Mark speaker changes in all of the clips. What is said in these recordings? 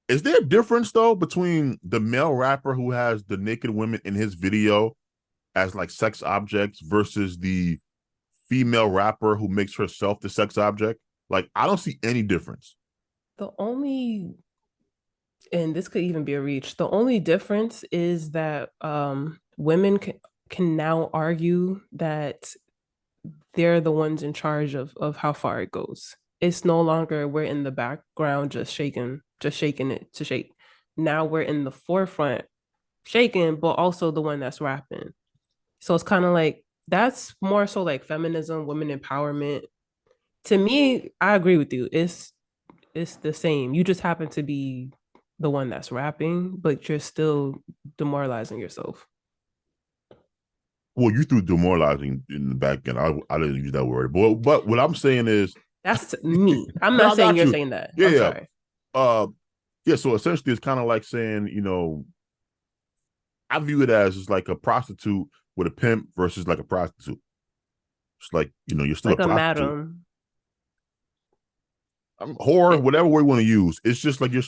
Speaker 1: Is there a difference though between the male rapper who has the naked women in his video as like sex objects versus the female rapper who makes herself the sex object? Like, I don't see any difference.
Speaker 2: The only, and this could even be a reach, the only difference is that women can now argue that they're the ones in charge of how far it goes. It's no longer we're in the background just shaking it to shake. Now we're in the forefront shaking, but also the one that's rapping. So it's kind of like that's more so like feminism, women empowerment. To me, I agree with you. It's the same. You just happen to be the one that's rapping, but you're still demoralizing yourself.
Speaker 1: Well, you threw demoralizing in the back end. I didn't use that word, but what I'm saying is,
Speaker 2: That's me. I'm
Speaker 1: no,
Speaker 2: not
Speaker 1: I
Speaker 2: saying
Speaker 1: got
Speaker 2: you're
Speaker 1: you.
Speaker 2: saying that.
Speaker 1: Yeah,
Speaker 2: I'm
Speaker 1: yeah,
Speaker 2: sorry.
Speaker 1: uh, yeah. So essentially, it's kind of like saying, I view it as it's like a prostitute with a pimp versus like a prostitute. It's like you're still a
Speaker 2: Like a
Speaker 1: prostitute,
Speaker 2: madam.
Speaker 1: whore,
Speaker 2: It,
Speaker 1: whatever word you want to use. It's just like you're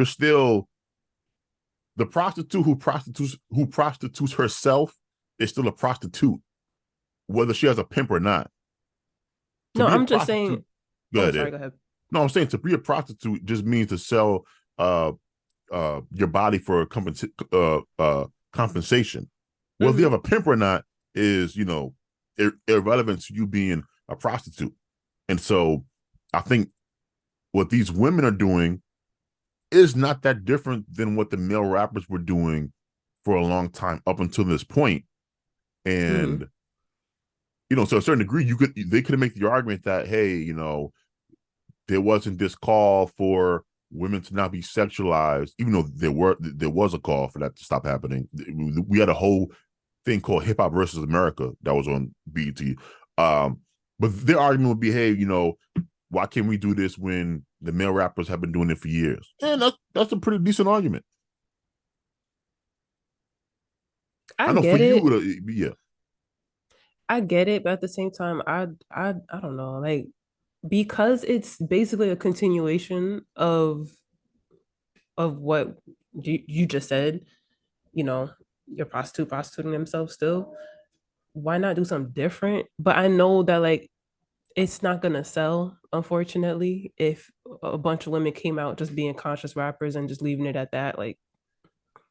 Speaker 1: still the prostitute who prostitutes herself is still a prostitute, whether she has a pimp or not. To
Speaker 2: no,
Speaker 1: be a
Speaker 2: I'm just saying.
Speaker 1: prostitute,
Speaker 2: Oh,
Speaker 1: good.
Speaker 2: sorry. Go ahead.
Speaker 1: No, I'm saying to be a prostitute just means to sell uh your body for compensation. Whether you
Speaker 2: Mm-hmm.
Speaker 1: have a pimp or not is irrelevant to you being a prostitute. And so I think what these women are doing is not that different than what the male rappers were doing for a long time up until this point.
Speaker 2: Mm-hmm.
Speaker 1: And to a certain degree, they could make the argument that, hey, there wasn't this call for women to not be sexualized, even though there was a call for that to stop happening. We had a whole thing called Hip Hop versus America that was on BET. Um, but their argument would be, hey, why can't we do this when the male rappers have been doing it for years? And that's a pretty decent argument.
Speaker 2: I
Speaker 1: I know for
Speaker 2: get
Speaker 1: you,
Speaker 2: it.
Speaker 1: yeah.
Speaker 2: I get it, but at the same time, I don't know. Like because it's basically a continuation of what you just said. You know, your prostituting themselves still. Why not do something different? But I know that like it's not gonna sell, unfortunately, if a bunch of women came out just being conscious rappers and just leaving it at that. Like